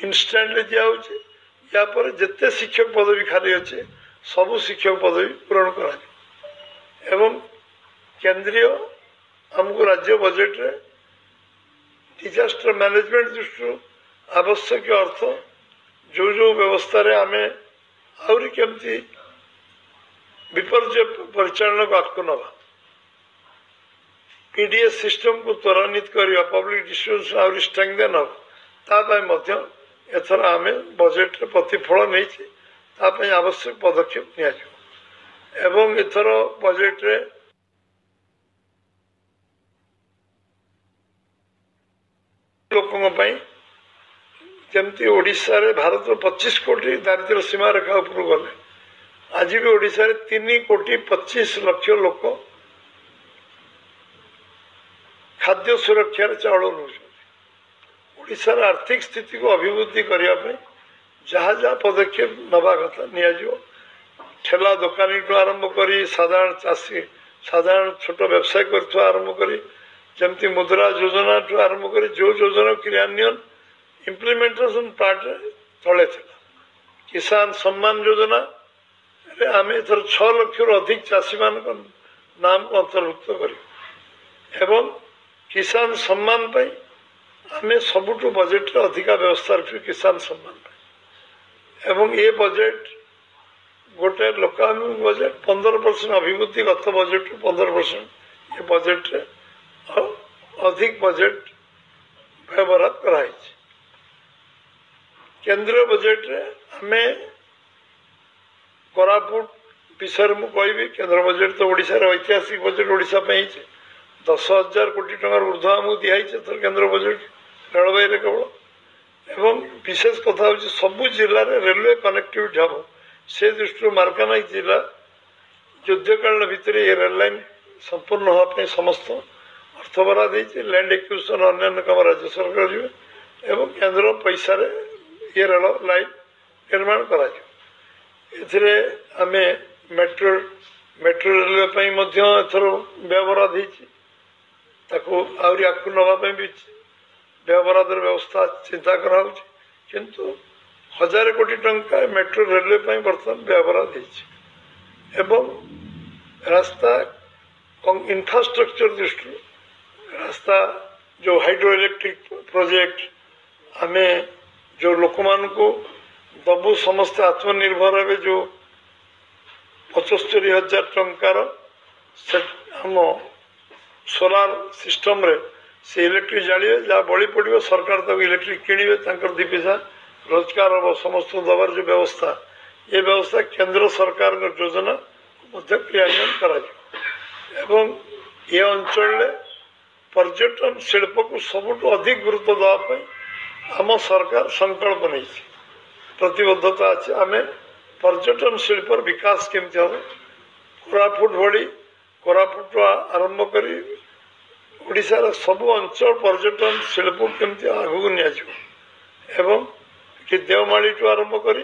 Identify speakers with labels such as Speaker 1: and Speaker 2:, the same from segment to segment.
Speaker 1: इन्स्टांटली दिखाऊँचे या पर जिते शिक्षक पदवी खाली अच्छे सबू शिक्षक पदवी पूरण करा एवं केंद्रीय आमको राज्य बजेट रे डिजास्टर मैनेजमेंट दृष्टि आवश्यक अर्थ जो जो व्यवस्था रे आमे आउरी केमती विपर्य परिचालन को आगको नवा पीडीएस सिस्टम को त्वरान्वित करिया पब्लिक डिस्ट्रीब्यूशन आउरी स्ट्रेंथन हो तापाई मध्य एथर आमे बजेट रे प्रतिफल नहीं छे तापाई आवश्यक पदक्षेप निया एवं एथर बजेट रे लोकों जमती ओडिशा रे भारत 25 कोटी दारिद्र्य सीमा रेखा ऊपर गले आज भी ओडिशा रे 3 कोटी 25 लाख लोक खाद्य सुरक्षा चाउल नौशार आर्थिक स्थिति को अभिवृद्धि करने जहाँ जहाँ पदक्षेप नवा कथा नियाजिव ठेला दुकानी आरंभ करी साधारण चाषी साधारण छोट व्यवसाय कर आरंभ करी जमती मुद्रा योजना आरंभ कर जो योजना क्रियान्वयन इम्प्लीमेंटेशन पार्ट तले किसान सम्मान योजना आम एथर 6 लाख अधिक चाषी मान नाम को अंतर्भुक्त कर किसान सम्मान आम सबुठ बजेट अधिका व्यवस्था रखी किसान सम्मान एवं ये बजेट गोटे लोकाभिमुखी बजेट 15% अभिवृद्धि गत बजेट 15% ये बजेट रे अधिक बजेट व्यवहार कराई केंद्रीय बजेट रे आमे कोरापुट विषय में कहबी केंद्र बजेट तो ओडिशा रे ऐतिहासिक बजेट ओडिशा पे 10,000 कोटी टंकार ऊर्ध्व आमको दिखाई केंद्र बजेट रेलवे रे केवल एवं विशेष कथा हूँ सबू जिले में रेलवे कनेक्टिविटी हम से दृष्टि मार्कानाई जिला युद्धकालीन भितर ये रेल लाइन संपूर्ण होगा समस्त अर्थ बरा लैंड एक्विजिशन अन्य कम राज्य सरकार जी एवं केंद्र पैसा रे ये रेल लाइन निर्माण करा आमे मेट्रो रेलवे एथर व्यवहार आहरी आगू नापी भी व्यवहार व्यवस्था चिंता करा किंतु 1000 कोटी टंका मेट्रो रेलवे बर्तमान व्यवहार एवं रास्ता इंफ्रास्ट्रक्चर दृष्टि रास्ता जो हाइड्रो इलेक्ट्रिक प्रोजेक्ट आमे जो लोक मान को दबु समस्त आत्मनिर्भर हे जो 75,000 टंकार हम सोलार सिस्टम रे से इलेक्ट्रिक जाड़े जहाँ बड़ी पड़ो सरकार तक इलेक्ट्रिक किणवे दी पैसा रोजगार हम समस्त दबार जो व्यवस्था ये व्यवस्था केंद्र सरकार योजना क्रियान्वयन कर ये अंचल पर्यटन शिल्प को सबुठ अधिक गुरुत्व देवाई आम सरकार संकल्प नहीं प्रतिबद्धता अच्छे आम पर्यटन शिल्प विकास केमती हम कोरापुट भली कोरापुट आरंभ कर ओडिशार सबु अंचल पर्यटन शिल्प केमती आगू नियाजिव कि देवमाली टू आरंभ कर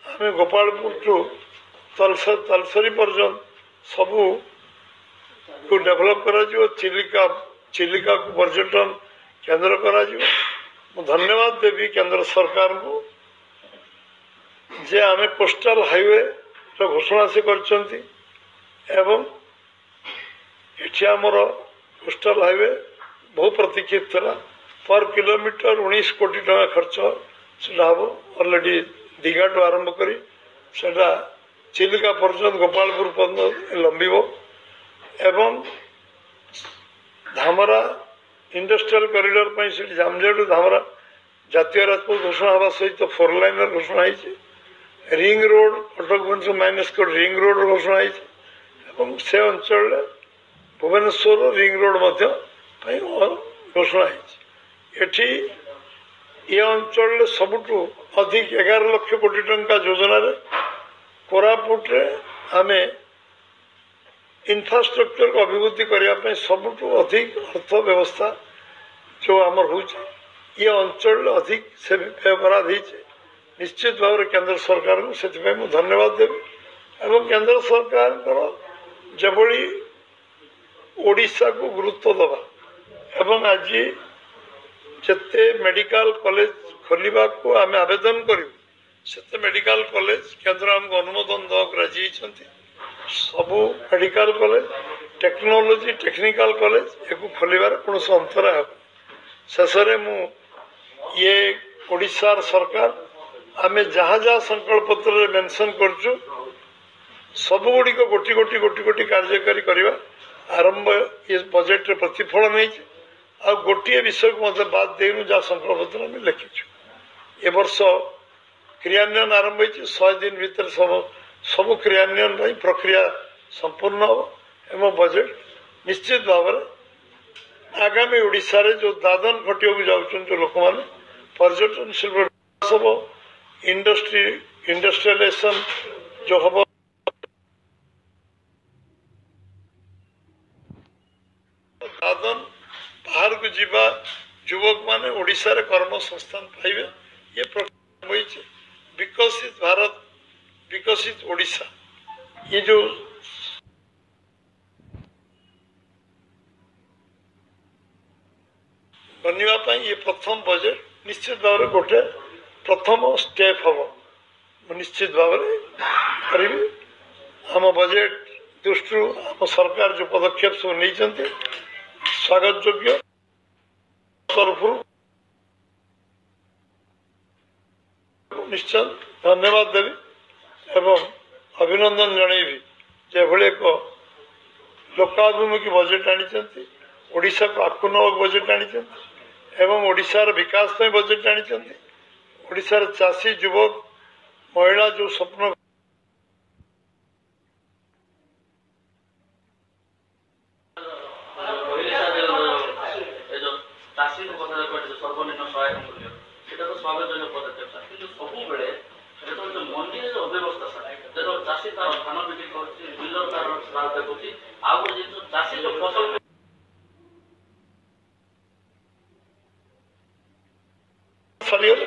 Speaker 1: आम गोपालपुर टू तलसरी पर्यंत सबू को डेभलप करा चिलिका को पर्यटन केंद्र करा धन्यवाद देवी केंद्र सरकार को जे आमे कोस्टल हाईवे घोषणा से करछंती एवं एठी आमर कोस्टल हाईवे बहु प्रतीक्षित था पर किलोमीटर 19 कोटी टका खर्च से हम ऑलरेडी दीघा टू आरंभ करी सेटा चिलिका पर्यंत गोपालपुर पर्यंत लंबिब एवं धामरा इंडस्ट्रियल कॉरिडोर पर से जामजेडू धामरा जातीय राजपथ घोषणा हवा सहित 4 लाइनर घोषणा है ring road Cuttack Bhubaneswar minus code ring road घोषणा है से अंचल भुवनेश्वर रिंग रोड घोषणा है ये अंचल सबुठू अधिक 11 लाख कोटी टंका योजना रे कोरापुट रे आमे इंफ्रास्ट्रक्चर को अभिवृद्धि करने सबुठ अधिक अर्थ व्यवस्था जो आमर हो ये अंचल अधिक से व्यवहार निश्चित भाव में केंद्र सरकार को से धन्यवाद देवी एवं केंद्र सरकार जबली ओडिशा को गुरुत्व दबा एवं आज जिते मेडिकल कॉलेज खोलने को आम आवेदन करूँ से मेडिकल कॉलेज केंद्र आमको अनुमोदन दवाक राजी सबू medical college technology technical college एक खोलिबार कौन अंतरा हे शेष में ये ओडिशार सरकार आमे जहाँ जहाँ संकल्प पत्र मेंशन करछु सबु गुड़ी को गोटी गोटी गोटी गोटी कार्यकारी करवा आरंभ ये बजेट रे प्रतिफलन नहीं आ गोटे विषय को मतलब बात देनु जहाँ संकल्प पत्र में लिखिछु ए वर्ष क्रियान्वयन आरंभ हो 100 दिन भीतर सब क्रियान्वयन भाई प्रक्रिया संपूर्ण हो एवं बजेट निश्चित भाव में आगामी ओडिशा रे जो दादन खटिया को जाउछन जो लोक माने पर्यटन शिल्प सब इंडस्ट्रियलाइजेशन जो हम दादन बाहर को जीवा युवक माने ओडिशा रे कर्म संस्थान पाइबे ये प्रक्रिया होइछे विकसित भारत विकसित ओडिशा ये जो बनवा ये प्रथम बजेट निश्चित भाव में गोटे प्रथम स्टेप हम निश्चित भाव में करी आम बजेट दृष्टि आम सरकार जो पदक्षेप सब नहीं स्वागत योग्य तरफ निश्चय धन्यवाद देवी एवं अभिनंदन जनइबी जे भले एक लोकाभिमुखी बजेट आनी ओडिशा को आगु नवाक बजेट आनी एवं ओडिशार विकास में बजेट आनी ओडिशार चाषी युवक महिला जो स्वप्न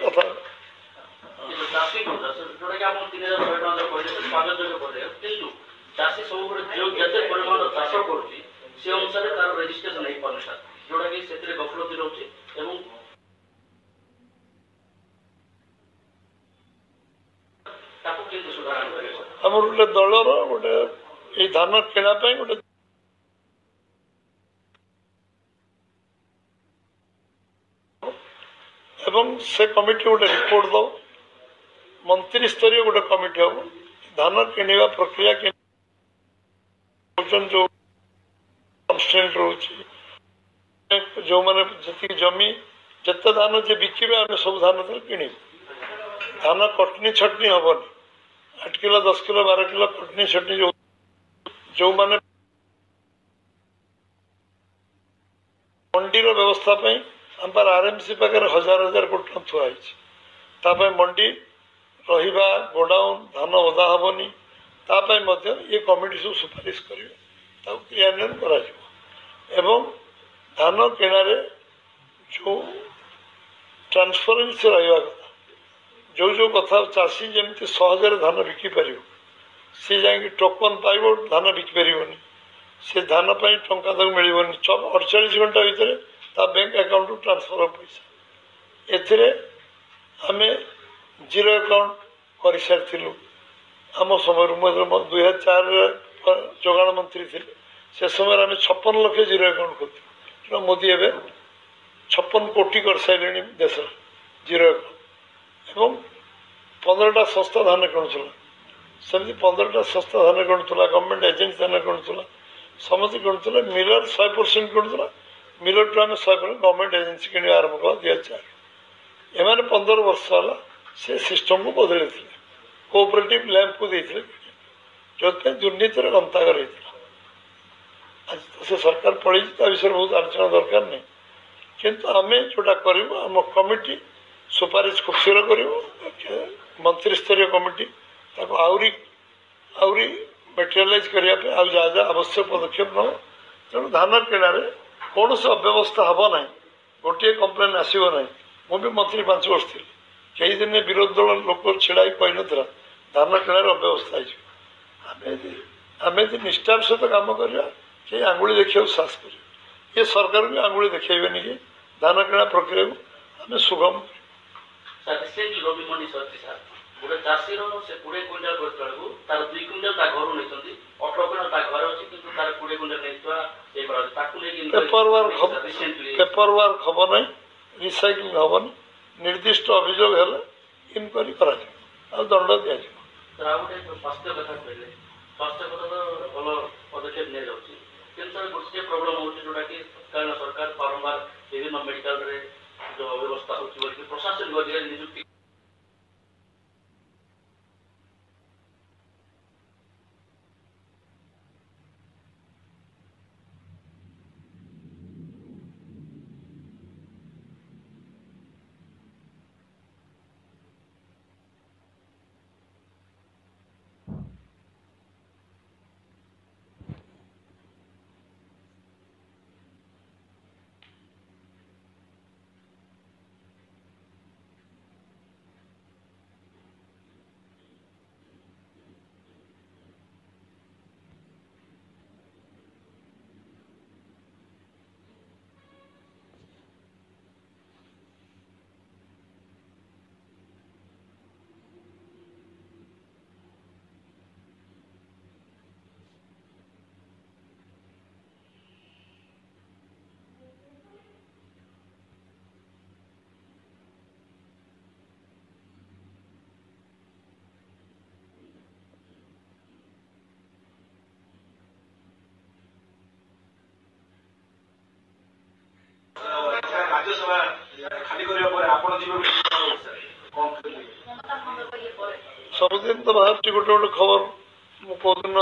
Speaker 1: कथा
Speaker 2: चाषी सब जो परिमाण चाष कर अनुसार तार रेजिस्ट्रेशन नहीं पारे सर जोटा कि से गफलती रोचे
Speaker 1: आम गोटे दलर गोटे ये धान किणा गोटे एवं से कमिटी गोटे रिपोर्ट दो मंत्री स्तरीय गोटे कमिटी हम धान किणवा प्रक्रिया जो कन्स्टेंट रोचे जो मैंने जी जमी जिते धान जे बिके आम सब धान किणु धान कटनी छटनी हेनी 8 किलो 10 किलो 12 किलो कटनी छटनी जो मैंने मंडी व्यवस्था आम पर आरएमसी पाखे 1000 कोटी थुआई मंडी रहा गोडाउन धान ओदा हेनी ये कमिटी सब सुपारिश करेंगे क्रियान्वयन कर धान किणारे जो ट्रांसपरेन्सी रहा कथा जो कथा चाषी जमी सहजरे धान बिकिपर सी जा टोकन पाइब धान बिकिपर से धान टंका मिलनी 48 घंटा भितर बैंक अकाउंट टू ट्रांसफर पैसा एथिरे आमे जीरो अकाउंट कर सारी आम समय 2004 जोगाण मंत्री थे से समय आम 56 लाख जीरो अकाउंट कर मोदी एवं 56 कोटी कर सारे देश जीरो अकाउंट एवं 15टा संस्था धान किणुला सेमती 15टा संस्था धान किणुला गवर्नमेंट एजेंसी धान किणुला समस्त किणुला मिलर 100% किणुला मिलर टू आम 100% गवर्नमेंट एजेंसी कि आरंभ कला 2004 एम 15 वर्ष है से सिस्टम को बदल कोऑपरेटिव लैंप को देते जो दुर्नीतिर गंतागर आज तो से सरकार पड़ी विषय बहुत आलोचना दरकार नहीं किंतु आम जोटा करूँ कमिटी सुपारिश खूब शीघ्र कर मंत्री स्तरीय कमिटी आहरी मेटेरियालाइज करने जहाँ जहाँ आवश्यक पदक्षेप नब तेणु धान किणारे कौन से अव्यवस्था हम ना गोटे कम्प्लेन आसब ना मुझे मंत्री 5 वर्ष थी कई दिन विरोधी दल लोक छिड़ा कही ना धान किणार अव्यवस्था आम निष्ठार सहित कम करवा कहीं आंगुली देखा साहस कर ये सरकार भी आंगुली देखेबेनि कि धान किणा प्रक्रिया को आम सुगम
Speaker 2: ସାର୍ ରିସେଣ୍ଟଲି ରବି ମଣ୍ଡି ସରିଛି ସାର୍ ଗୋଟେ ଚାଷୀର ସେ 20 କ୍ୱିଣ୍ଟାଲ କରିଥିଲା ବେଳକୁ ତାର 2 କ୍ୱିଣ୍ଟାଲ ତା ଘରୁ ନେଇଛନ୍ତି 18 କ୍ୱିଣ୍ଟାଲ ତା ଘରେ ଅଛି କିନ୍ତୁ ତାର 20 କ୍ୱିଣ୍ଟାଲ ନେଇଥିବା ଇଏ କରାଯାଉଛି ତାକୁ ନେଇକି
Speaker 1: পেপার ওয়ার্ক হব নাই রিসাইক্লিং হবনি ନିର୍ଦ୍ଦିଷ୍ଟ ଅଭିଯୋଗ ହେଲେ ଇନକ୍ୱାରି କରାଯିବ ଆଉ ଦଣ୍ଡ ଦିଆଯିବ।
Speaker 2: ସାର୍ ଆଉ ଗୋଟେ ସ୍ୱାସ୍ଥ୍ୟ କଥା କହିଲେ ସ୍ୱାସ୍ଥ୍ୟ କଥା ତ ଭଲ ପଦକ୍ଷେପ ନିଆଯାଉଛି କିନ୍ତୁ ସାର୍ ଗୋଟିଏ ପ୍ରୋବ୍ଲେମ ହେଉଛି ଯୋଉଟାକି କାରଣ ସରକାର ବାରମ୍ବାର ବିଭିନ୍ନ ମେଡିକାଲରେ ଯୋଉ ଅବ୍ୟବସ୍ଥା ହେଉଛି ବୋଲିକି ପ୍ରଶାସନିକ ଅଧିକାରୀ ନିଯୁକ୍ତି
Speaker 3: ରାଜ୍ୟସଭା ଖାଲି କରିବା ପରେ ଆପଣ ଯିବେ
Speaker 1: ସବୁଦିନ ତ ବାହାରୁଛି ଗୋଟେ ଗୋଟେ ଖବର ମୁଁ କୋଉଦିନ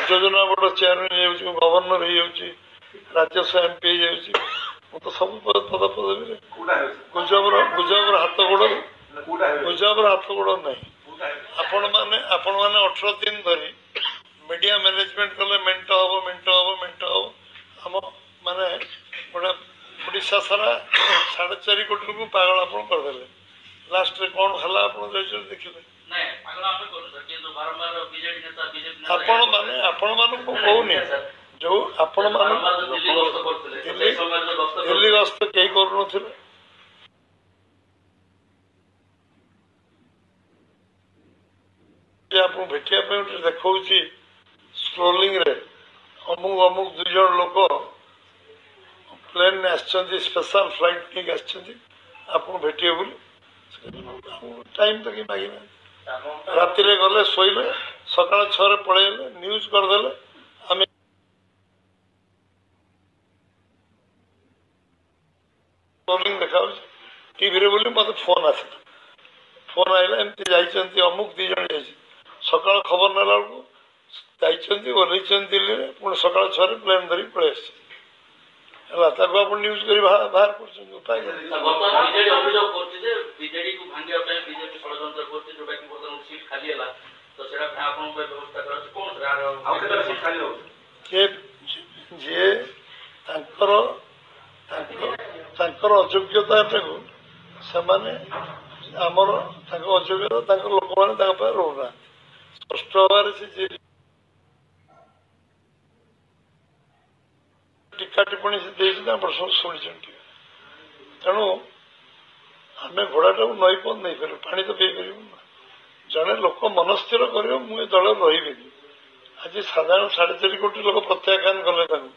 Speaker 1: ଯୋଜନା ବୋର୍ଡ ଚେୟାରମ୍ୟାନ୍ ହେଇଯାଉଛି ଗଭର୍ଣ୍ଣର ହେଇଯାଉଛି ରାଜ୍ୟସଭା MP ହେଇଯାଉଛି ମୁଁ ତ ସବୁ ପଦପଦବୀରେ ଗୁଜବର ହାତ ଗୋଡ଼ ନାହିଁ। ଆପଣମାନେ 18 ଦିନ ଧରି ମିଡିଆ ମ୍ୟାନେଜମେଣ୍ଟ କଲେ ମେଣ୍ଟ ହବ ଆମ ମାନେ ଗୋଟେ ଓଡ଼ିଶା ସାରା 4.5 କୋଟି ଲୋକ ପାଗଳ ଆପଣ କରିଦେଲେ ଲାଷ୍ଟରେ କ'ଣ ହେଲା ଆପଣ ଯାଇଛନ୍ତି ଦେଖିଲେ। ଆପଣମାନଙ୍କୁ କହୁନି ଯୋଉ ଦିଲ୍ଲୀ ଗସ୍ତ କେହି କରୁନଥିଲେ ଆପଣଙ୍କୁ ଭେଟିବା ପାଇଁ ଗୋଟେ ଦେଖଉଛି ସ୍କ୍ରୋଲିଂରେ ଅମୁକ 2 ଜଣ ଲୋକ ପ୍ଲେନ୍ରେ ଆସିଛନ୍ତି ସ୍ପେଶାଲ ଫ୍ଲାଇଟ୍ ନେଇକି ଆସିଛନ୍ତି ଆପଣ ଭେଟିବେ ବୋଲି ଟାଇମ୍ ତ କେହି ମାଗିନାହାନ୍ତି। ରାତିରେ ଗଲେ ଶୋଇଲେ ସକାଳ 6ରେ ପଳେଇଲେ ନ୍ୟୁଜ୍ କରିଦେଲେ ଆମେ ଦେଖାଉଛି ଟିଭିରେ ବୋଲି ମୋତେ ଫୋନ୍ ଆସିଲା ଏମିତି ଯାଇଛନ୍ତି ଅମୁକ 2 ଜଣ ଯାଇଛି ସକାଳ ଖବର ନେଲା ବେଳକୁ ଯାଇଛନ୍ତି ଓହ୍ଲେଇଛନ୍ତି ଦିଲ୍ଲୀରେ ପୁଣି ସକାଳ 6ରେ ପ୍ଲେନ୍ ଧରିକି ପଳେଇ ଆସିଛନ୍ତି ହେଲା ତାକୁ ଆପଣ ନ୍ୟୁଜ୍ କରି ବାହାର କରୁଛନ୍ତି ଉପାୟ
Speaker 2: ବିଜେଡି ଅଭିଯୋଗ କରୁଛି ଯେ ବିଜେଡିକୁ ଭାଙ୍ଗିବା ପାଇଁ ବିଜେପି ଷଡ଼ଯନ୍ତ୍ର କରୁଛି ଯୋଉଟାକି ବର୍ତ୍ତମାନ ସିଟ୍ ଖାଲି ହେଲା ତ ସେଇଟା ପାଇଁ ଆପଣଙ୍କ ବ୍ୟବସ୍ଥା କରାଯାଉଛି କ'ଣ
Speaker 1: ଯିଏ ତାଙ୍କର ଅଯୋଗ୍ୟତାଟାକୁ ସେମାନେ ଆମର ତାଙ୍କ ଅଯୋଗ୍ୟତା ତାଙ୍କ ଲୋକମାନେ ତାଙ୍କ ପାଇଁ ରହୁନାହାନ୍ତି ସ୍ପଷ୍ଟ ଭାବରେ ସେ ଟିକା ଟିପ୍ପଣୀ ସେ ଦେଇଛନ୍ତି ଆପଣ ସବୁ ଶୁଣିଛନ୍ତି ତେଣୁ ଆମେ ଘୋଡ଼ାଟାକୁ ନଈ ପନ୍ଦ ନେଇପାରିବୁ ପାଣି ତ ପିଇପାରିବୁ ନା ଜଣେ ଲୋକ ମନସ୍ଥିର କରିବ ମୁଁ ଏ ଦଳରେ ରହିବିନି ଆଜି ସାଧାରଣ 4.5 କୋଟି ଲୋକ ପ୍ରତ୍ୟାଖ୍ୟାନ କଲେ ତାଙ୍କୁ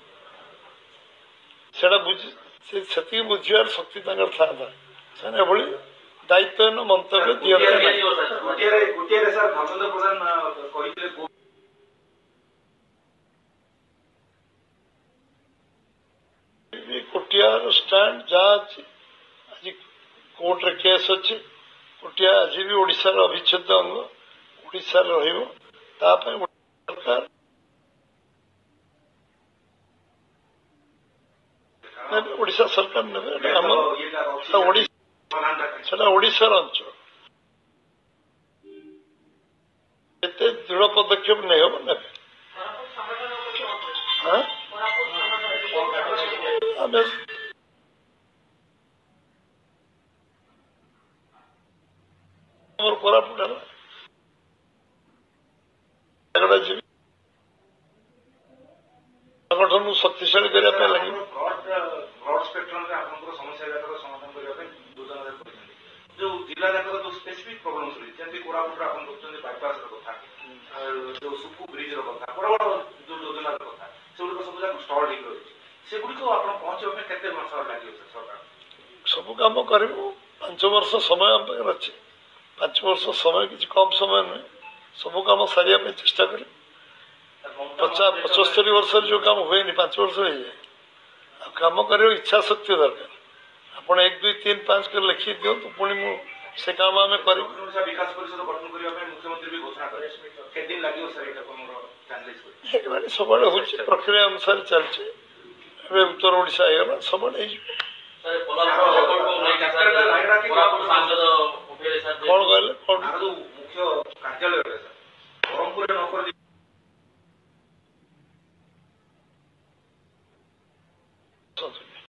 Speaker 1: ସେଟା ସେତିକି ବୁଝିବାର ଶକ୍ତି ତାଙ୍କର ଥାନ୍ତା ସେମାନେ ଏଭଳି ଦାୟିତ୍ୱହୀନ ମନ୍ତବ୍ୟ ଦିଅନ୍ତି କୋଟିଆର ଷ୍ଟାଣ୍ଡ ଯାହା ଅଛି ଆଜି କୋର୍ଟରେ କେସ୍ ଅଛି କୋଟିଆ ଆଜି ବି ଓଡ଼ିଶାର ଅବିଚ୍ଛେଦ୍ୟ ଅଙ୍ଗ ଓଡ଼ିଶାରେ ରହିବ ତା ପାଇଁ ସରକାର ନେବେ ଓଡ଼ିଶା ସରକାର ନେବେ ସେଟା ଓଡ଼ିଶାର ଅଞ୍ଚଳ ଏତେ ଦୃଢ଼ ପଦକ୍ଷେପ ନେଇହବ ନେବେ ଆମେ କୋରାପୁଟ ହେଲା ଯିବି ସଂଗଠନକୁ ଶକ୍ତିଶାଳୀ କରିବା ପାଇଁ ଲାଗିବ
Speaker 3: ଯୋଉ ଜିଲ୍ଲାରେ କୋରାପୁଟରେ ଆପଣ ଦେଖୁଛନ୍ତି ବାଇପାସର କଥା ଯୋଉ ସୁକୁ ବ୍ରିଜର କଥା ବଡ ବଡ ଯୋଉ ଯୋଜନାର କଥା ସେଗୁଡ଼ିକ ସବୁ ଯାକ ଷ୍ଟଲ୍ ହେଇକି ରହିଛି ସେଗୁଡ଼ିକ ଆପଣ ପହଞ୍ଚିବା ପାଇଁ କେତେ ବର୍ଷ ଲାଗିବ ସରକାର
Speaker 1: ସବୁ କାମ କରିବୁ 5 ବର୍ଷ ସମୟ ଆମ ପାଖରେ ଅଛି 5 ବର୍ଷ ସମୟ କିଛି କମ୍ ସମୟ ନୁହେଁ ସବୁ କାମ ସାରିବା ପାଇଁ ଚେଷ୍ଟା କରିବୁ 75 ବର୍ଷରେ ଯୋଉ କାମ ହୁଏନି 5 ବର୍ଷ ହେଇଯାଏ ଆଉ କାମ କରିବା ଇଚ୍ଛା ଶକ୍ତି ଦରକାର ଆପଣ 1 2 3 5 କରି ଲେଖି ଦିଅନ୍ତୁ ପୁଣି ମୁଁ ସେ କାମ ଆମେ କରିବୁ
Speaker 3: ଦକ୍ଷିଣ ଓଡ଼ିଶା ବିକାଶ ପରିଷଦ ଗଠନ କରିବା ପାଇଁ ମୁଖ୍ୟମନ୍ତ୍ରୀ ବି ଘୋଷଣା କଲେ କେତେ ଦିନ ଲାଗିବ ସାର୍ ଏଇଟାକୁ ଆମର ଜାଣିଲେ
Speaker 1: ହେଇଗଲାଣି ସବୁଆଡ଼େ ହେଉଛି ପ୍ରକ୍ରିୟା ଅନୁସାରେ ଚାଲିଛି ଏବେ ଉତ୍ତର ଓଡ଼ିଶା ହେଇଗଲା ସବୁଆଡ଼େ ହେଇଯିବ
Speaker 2: ସାର୍ ପଲାଶ ପ୍ରକଳ୍ପ ନେଇକି ସାର୍ କୋରାପୁଟ ସାଂସଦ ଉଠେଇଲେ ସାର୍
Speaker 1: କ'ଣ କହିଲେ କ'ଣ
Speaker 3: ତାର ଯୋଉ ମୁଖ୍ୟ କାର୍ଯ୍ୟାଳୟ ବ୍ରହ୍ମପୁରରେ ନ କରି